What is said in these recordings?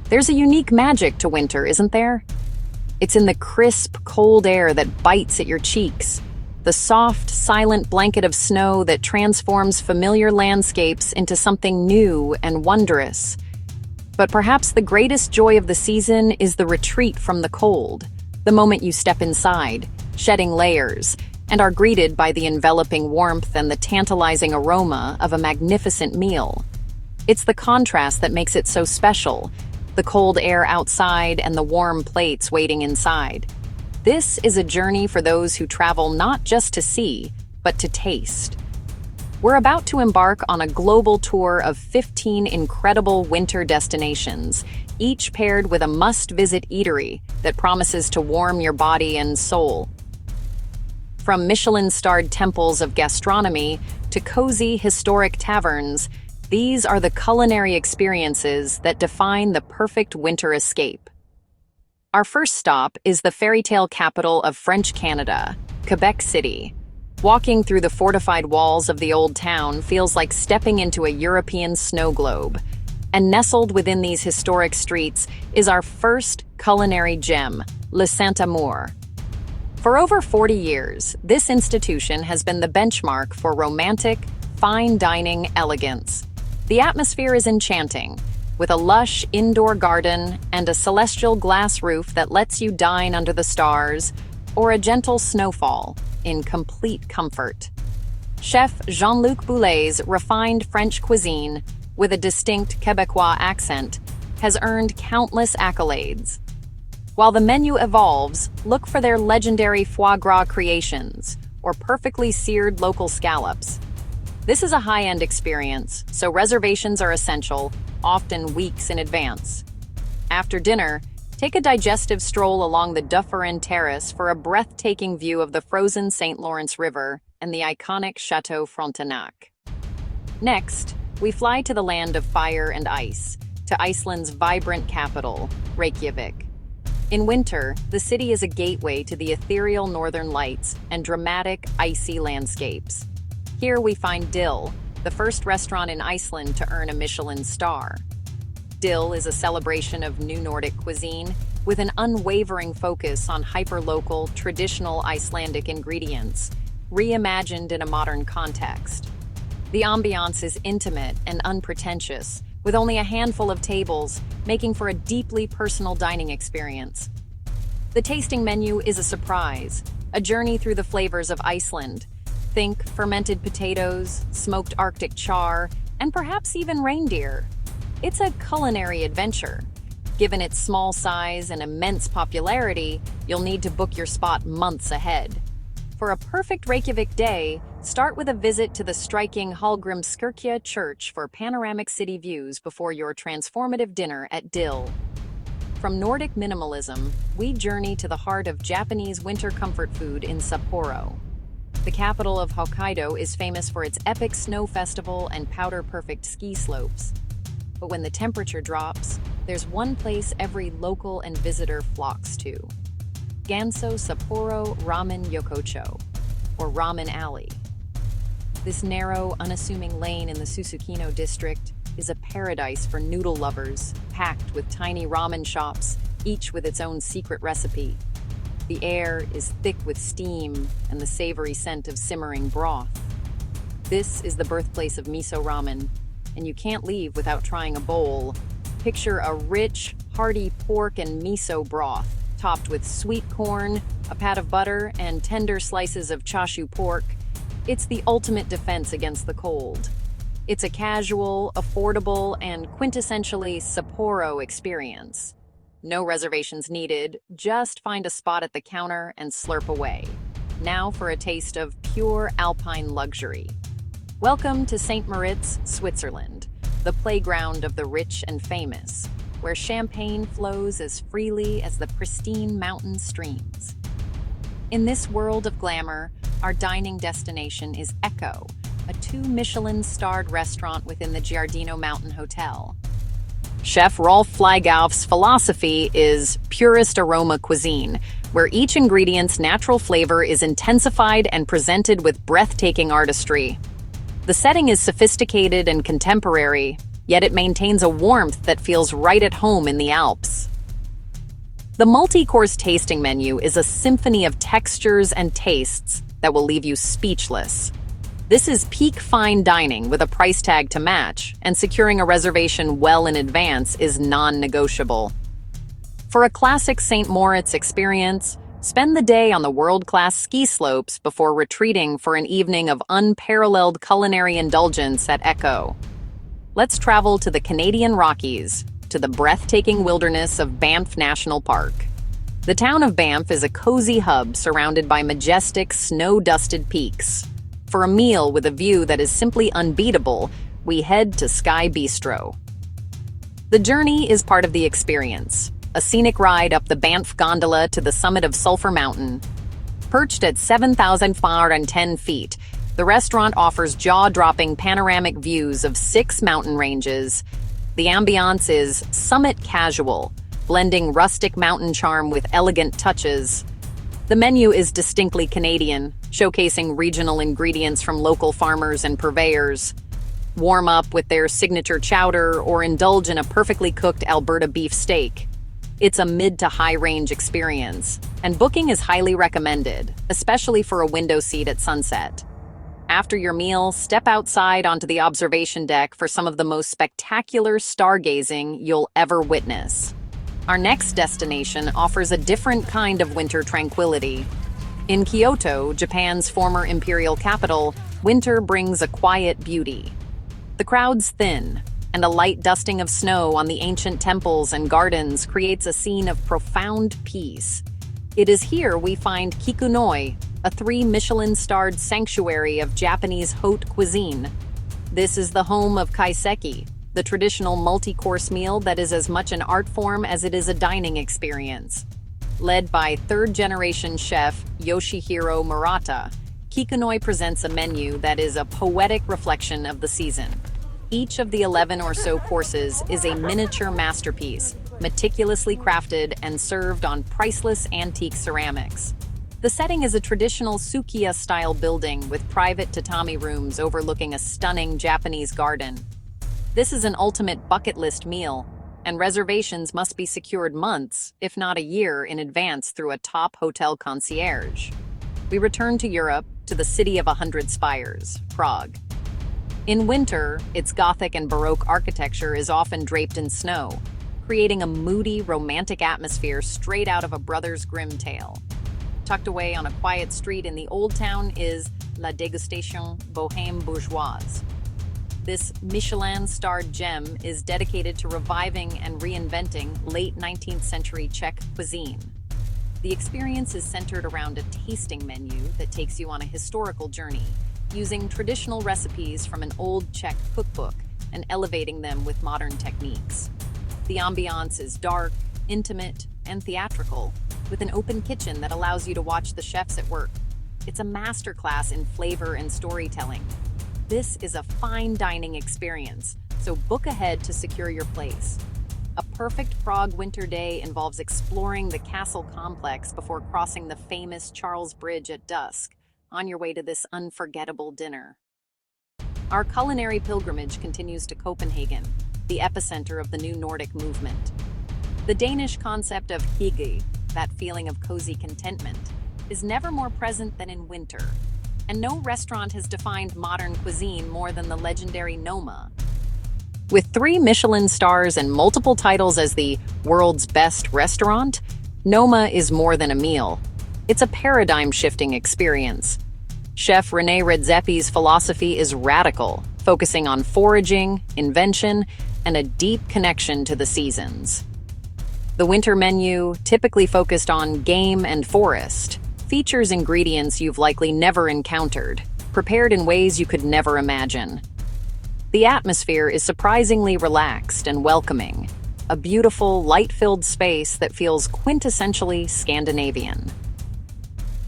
There's a unique magic to winter, isn't there? It's in the crisp, cold air that bites at your cheeks, the soft, silent blanket of snow that transforms familiar landscapes into something new and wondrous. But perhaps the greatest joy of the season is the retreat from the cold, the moment you step inside, shedding layers, and are greeted by the enveloping warmth and the tantalizing aroma of a magnificent meal. It's the contrast that makes it so special, the cold air outside and the warm plates waiting inside. This is a journey for those who travel not just to see, but to taste. We're about to embark on a global tour of 15 incredible winter destinations, each paired with a must-visit eatery that promises to warm your body and soul. From Michelin-starred temples of gastronomy to cozy, historic taverns, these are the culinary experiences that define the perfect winter escape. Our first stop is the fairy tale capital of French Canada, Quebec City. Walking through the fortified walls of the old town feels like stepping into a European snow globe. And nestled within these historic streets is our first culinary gem, Le Saint-Amour. For over 40 years, this institution has been the benchmark for romantic, fine dining elegance. The atmosphere is enchanting, with a lush indoor garden and a celestial glass roof that lets you dine under the stars, or a gentle snowfall in complete comfort. Chef Jean-Luc Boulet's refined French cuisine, with a distinct Quebecois accent, has earned countless accolades. While the menu evolves, look for their legendary foie gras creations, or perfectly seared local scallops. This is a high-end experience, so reservations are essential, often weeks in advance. After dinner, take a digestive stroll along the Dufferin Terrace for a breathtaking view of the frozen St. Lawrence River and the iconic Chateau Frontenac. Next, we fly to the land of fire and ice, to Iceland's vibrant capital, Reykjavik. In winter, the city is a gateway to the ethereal northern lights and dramatic, icy landscapes. Here we find Dill, the first restaurant in Iceland to earn a Michelin star. Dill is a celebration of New Nordic cuisine with an unwavering focus on hyperlocal, traditional Icelandic ingredients, reimagined in a modern context. The ambiance is intimate and unpretentious, with only a handful of tables, making for a deeply personal dining experience. The tasting menu is a surprise, a journey through the flavors of Iceland. Think fermented potatoes, smoked Arctic char, and perhaps even reindeer. It's a culinary adventure. Given its small size and immense popularity, you'll need to book your spot months ahead. For a perfect Reykjavik day, start with a visit to the striking Hallgrímskirkja church for panoramic city views before your transformative dinner at Dill. From Nordic minimalism, we journey to the heart of Japanese winter comfort food in Sapporo. The capital of Hokkaido is famous for its epic snow festival and powder-perfect ski slopes. But when the temperature drops, there's one place every local and visitor flocks to: Ganso Sapporo Ramen Yokocho, or Ramen Alley. This narrow, unassuming lane in the Susukino district is a paradise for noodle lovers, packed with tiny ramen shops, each with its own secret recipe. The air is thick with steam and the savory scent of simmering broth. This is the birthplace of miso ramen, and you can't leave without trying a bowl. Picture a rich, hearty pork and miso broth, topped with sweet corn, a pat of butter, and tender slices of chashu pork. It's the ultimate defense against the cold. It's a casual, affordable, and quintessentially Sapporo experience. No reservations needed, just find a spot at the counter and slurp away. Now for a taste of pure alpine luxury. Welcome to St. Moritz, Switzerland, the playground of the rich and famous, where champagne flows as freely as the pristine mountain streams. In this world of glamour, our dining destination is Echo, a 2 Michelin-starred restaurant within the Giardino Mountain Hotel. Chef Rolf Fleigauf's philosophy is purest aroma cuisine, where each ingredient's natural flavor is intensified and presented with breathtaking artistry. The setting is sophisticated and contemporary, yet it maintains a warmth that feels right at home in the Alps. The multi-course tasting menu is a symphony of textures and tastes that will leave you speechless. This is peak fine dining with a price tag to match, and securing a reservation well in advance is non-negotiable. For a classic St. Moritz experience, spend the day on the world-class ski slopes before retreating for an evening of unparalleled culinary indulgence at Echo. Let's travel to the Canadian Rockies, to the breathtaking wilderness of Banff National Park. The town of Banff is a cozy hub surrounded by majestic, snow-dusted peaks. For a meal with a view that is simply unbeatable, we head to Sky Bistro. The journey is part of the experience, a scenic ride up the Banff Gondola to the summit of Sulphur Mountain. Perched at 7,510 feet, the restaurant offers jaw-dropping panoramic views of 6 mountain ranges. The ambiance is summit casual, blending rustic mountain charm with elegant touches. The menu is distinctly Canadian, showcasing regional ingredients from local farmers and purveyors. Warm up with their signature chowder or indulge in a perfectly cooked Alberta beef steak. It's a mid to high range experience, and booking is highly recommended, especially for a window seat at sunset. After your meal, step outside onto the observation deck for some of the most spectacular stargazing you'll ever witness. Our next destination offers a different kind of winter tranquility. In Kyoto, Japan's former imperial capital, winter brings a quiet beauty. The crowds thin, and a light dusting of snow on the ancient temples and gardens creates a scene of profound peace. It is here we find Kikunoi, a 3 Michelin-starred sanctuary of Japanese haute cuisine. This is the home of kaiseki, the traditional multi-course meal that is as much an art form as it is a dining experience. Led by third-generation chef Yoshihiro Murata, Kikunoi presents a menu that is a poetic reflection of the season. Each of the 11 or so courses is a miniature masterpiece, meticulously crafted and served on priceless antique ceramics. The setting is a traditional Sukiya-style building with private tatami rooms overlooking a stunning Japanese garden. This is an ultimate bucket list meal, and reservations must be secured months, if not a year, in advance through a top hotel concierge. We return to Europe, to the city of 100 spires, Prague. In winter, its Gothic and Baroque architecture is often draped in snow, creating a moody, romantic atmosphere straight out of a Brothers Grimm tale. Tucked away on a quiet street in the Old Town is La Dégustation Bohème Bourgeoise. This Michelin-starred gem is dedicated to reviving and reinventing late 19th century Czech cuisine. The experience is centered around a tasting menu that takes you on a historical journey, using traditional recipes from an old Czech cookbook and elevating them with modern techniques. The ambiance is dark, intimate, and theatrical, with an open kitchen that allows you to watch the chefs at work. It's a masterclass in flavor and storytelling. This is a fine dining experience, so book ahead to secure your place. A perfect Prague winter day involves exploring the castle complex before crossing the famous Charles Bridge at dusk, on your way to this unforgettable dinner. Our culinary pilgrimage continues to Copenhagen, the epicenter of the new Nordic movement. The Danish concept of hygge, that feeling of cozy contentment, is never more present than in winter. And no restaurant has defined modern cuisine more than the legendary Noma. With 3 Michelin stars and multiple titles as the world's best restaurant, Noma is more than a meal. It's a paradigm-shifting experience. Chef René Redzepi's philosophy is radical, focusing on foraging, invention, and a deep connection to the seasons. The winter menu, typically focused on game and forest, features ingredients you've likely never encountered, prepared in ways you could never imagine. The atmosphere is surprisingly relaxed and welcoming, a beautiful, light-filled space that feels quintessentially Scandinavian.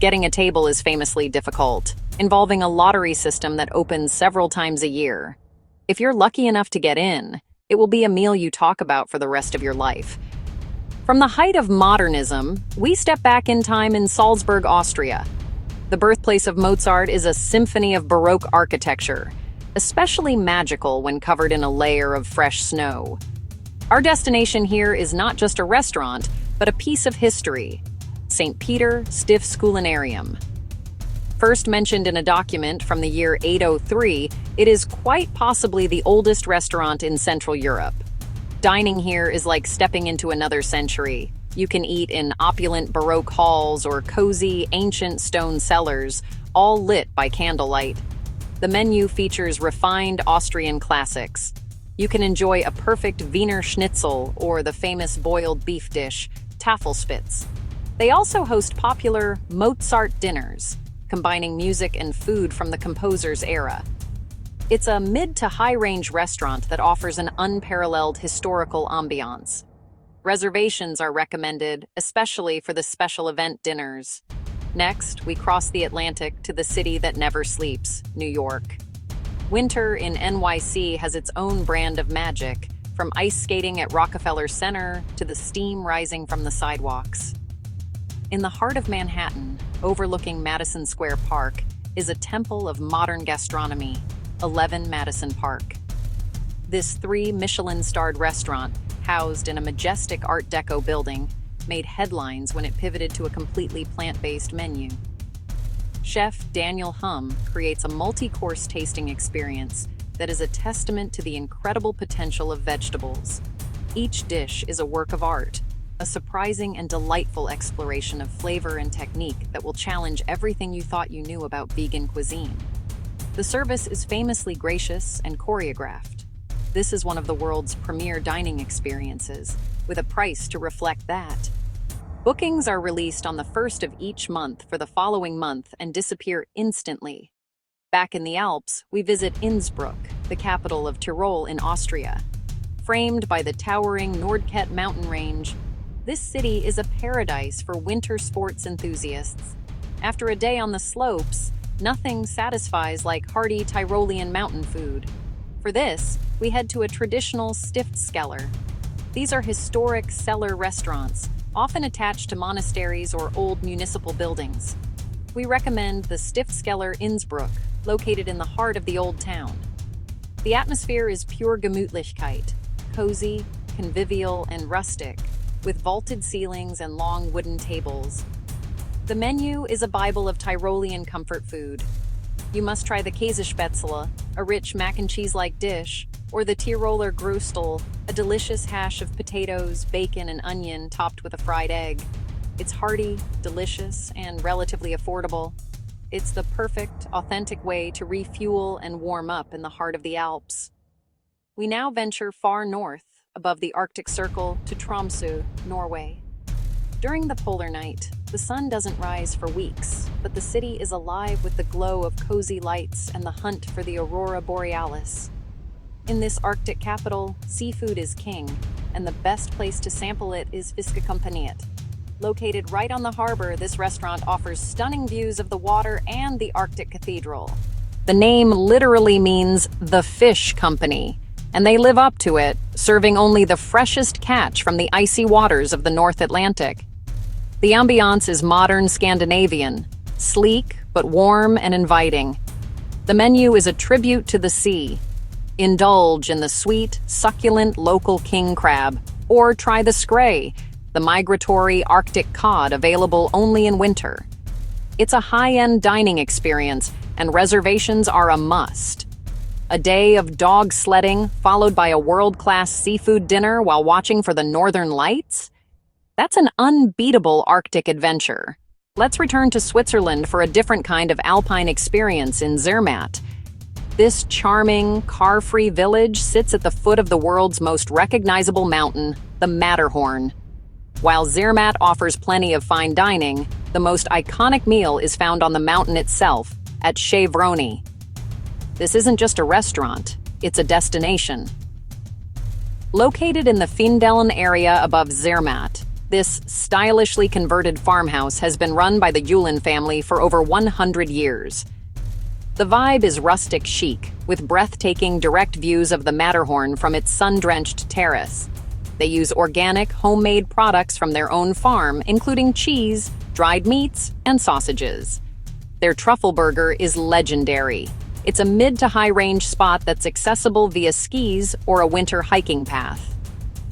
Getting a table is famously difficult, involving a lottery system that opens several times a year. If you're lucky enough to get in, it will be a meal you talk about for the rest of your life. From the height of modernism, we step back in time in Salzburg, Austria. The birthplace of Mozart is a symphony of Baroque architecture. especially magical when covered in a layer of fresh snow. Our destination here is not just a restaurant, but a piece of history: St. Peter Stiff's Culinarium. First mentioned in a document from the year 803, it is quite possibly the oldest restaurant in Central Europe. Dining here is like stepping into another century. You can eat in opulent Baroque halls or cozy, ancient stone cellars, all lit by candlelight. The menu features refined Austrian classics. You can enjoy a perfect Wiener Schnitzel or the famous boiled beef dish, Tafelspitz. They also host popular Mozart dinners, combining music and food from the composer's era. It's a mid to high-range restaurant that offers an unparalleled historical ambiance. Reservations are recommended, especially for the special event dinners. Next, we cross the Atlantic to the city that never sleeps, New York. Winter in NYC has its own brand of magic, from ice skating at Rockefeller Center to the steam rising from the sidewalks. In the heart of Manhattan, overlooking Madison Square Park, is a temple of modern gastronomy, 11 Madison Park. This 3-Michelin-starred restaurant, housed in a majestic Art Deco building, made headlines when it pivoted to a completely plant-based menu. Chef Daniel Hum creates a multi-course tasting experience that is a testament to the incredible potential of vegetables. Each dish is a work of art, a surprising and delightful exploration of flavor and technique that will challenge everything you thought you knew about vegan cuisine. The service is famously gracious and choreographed. This is one of the world's premier dining experiences, with a price to reflect that. Bookings are released on the first of each month for the following month and disappear instantly. Back in the Alps, we visit Innsbruck, the capital of Tyrol in Austria. Framed by the towering Nordkette mountain range, this city is a paradise for winter sports enthusiasts. After a day on the slopes, nothing satisfies like hearty Tyrolean mountain food. For this, we head to a traditional Stiftskeller. These are historic cellar restaurants, often attached to monasteries or old municipal buildings. We recommend the Stiftskeller Innsbruck, located in the heart of the old town. The atmosphere is pure Gemütlichkeit, cozy, convivial, and rustic, with vaulted ceilings and long wooden tables. The menu is a Bible of Tyrolean comfort food. You must try the Käsespätzle, a rich mac and cheese-like dish, or the Tiroler Grüstel, a delicious hash of potatoes, bacon, and onion topped with a fried egg. It's hearty, delicious, and relatively affordable. It's the perfect, authentic way to refuel and warm up in the heart of the Alps. We now venture far north, above the Arctic Circle, to Tromsø, Norway. During the polar night, the sun doesn't rise for weeks, but the city is alive with the glow of cozy lights and the hunt for the aurora borealis. In this Arctic capital, seafood is king, and the best place to sample it is Fiskekompaniet. Located right on the harbor, this restaurant offers stunning views of the water and the Arctic Cathedral. The name literally means the fish company, and they live up to it, serving only the freshest catch from the icy waters of the North Atlantic. The ambiance is modern Scandinavian, sleek but warm and inviting. The menu is a tribute to the sea. Indulge in the sweet, succulent local king crab, or try the scray, the migratory Arctic cod available only in winter. It's a high-end dining experience, and reservations are a must. A day of dog sledding, followed by a world-class seafood dinner while watching for the northern lights? That's an unbeatable Arctic adventure. Let's return to Switzerland for a different kind of alpine experience in Zermatt. This charming, car-free village sits at the foot of the world's most recognizable mountain, the Matterhorn. While Zermatt offers plenty of fine dining, the most iconic meal is found on the mountain itself, at Chevroni. This isn't just a restaurant, it's a destination. Located in the Findelen area above Zermatt, this stylishly converted farmhouse has been run by the Yulin family for over 100 years. The vibe is rustic chic, with breathtaking direct views of the Matterhorn from its sun-drenched terrace. They use organic, homemade products from their own farm, including cheese, dried meats, and sausages. Their truffle burger is legendary. It's a mid to high range spot that's accessible via skis or a winter hiking path.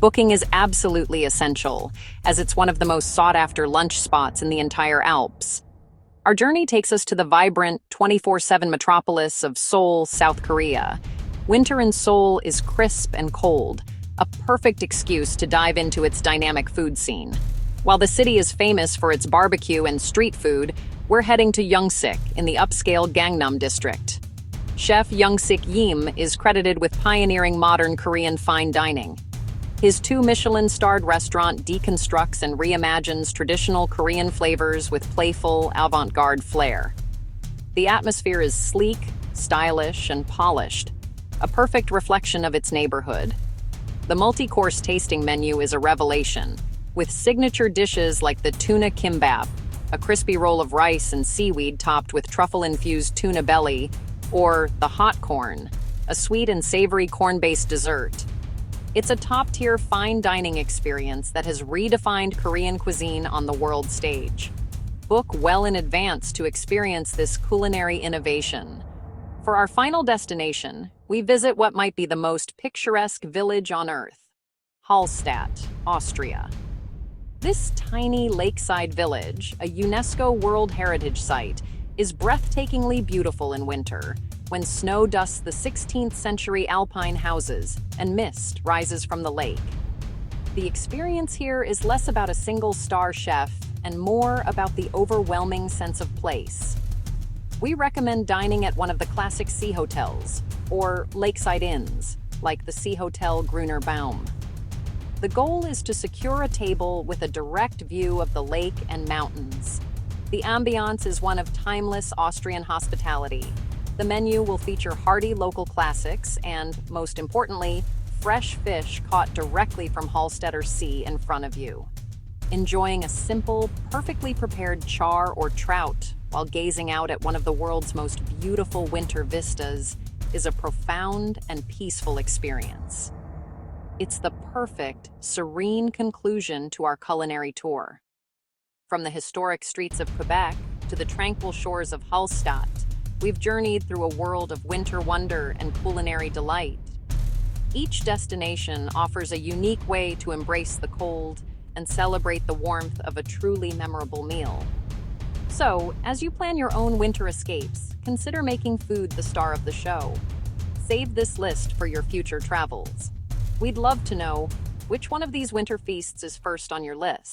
Booking is absolutely essential, as it's one of the most sought-after lunch spots in the entire Alps. Our journey takes us to the vibrant 24/7 metropolis of Seoul, South Korea. Winter in Seoul is crisp and cold, a perfect excuse to dive into its dynamic food scene. While the city is famous for its barbecue and street food, we're heading to Youngsik in the upscale Gangnam district. Chef Youngsik Yim is credited with pioneering modern Korean fine dining. His 2 Michelin-starred restaurant deconstructs and reimagines traditional Korean flavors with playful, avant-garde flair. The atmosphere is sleek, stylish, and polished, a perfect reflection of its neighborhood. The multi-course tasting menu is a revelation, with signature dishes like the tuna kimbap, a crispy roll of rice and seaweed topped with truffle-infused tuna belly, or the hot corn, a sweet and savory corn-based dessert. It's a top-tier fine dining experience that has redefined Korean cuisine on the world stage. Book well in advance to experience this culinary innovation. For our final destination, we visit what might be the most picturesque village on Earth, Hallstatt, Austria. This tiny lakeside village, a UNESCO World Heritage Site, is breathtakingly beautiful in winter, when snow dusts the 16th century alpine houses and mist rises from the lake. The experience here is less about a single-star chef and more about the overwhelming sense of place. We recommend dining at one of the classic sea hotels, or lakeside inns, like the Sea Hotel Gruner Baum. The goal is to secure a table with a direct view of the lake and mountains. The ambiance is one of timeless Austrian hospitality. The menu will feature hearty local classics and, most importantly, fresh fish caught directly from Hallstätter Sea in front of you. Enjoying a simple, perfectly prepared char or trout while gazing out at one of the world's most beautiful winter vistas is a profound and peaceful experience. It's the perfect, serene conclusion to our culinary tour. From the historic streets of Quebec to the tranquil shores of Hallstatt, we've journeyed through a world of winter wonder and culinary delight. Each destination offers a unique way to embrace the cold and celebrate the warmth of a truly memorable meal. So, as you plan your own winter escapes, consider making food the star of the show. Save this list for your future travels. We'd love to know which one of these winter feasts is first on your list.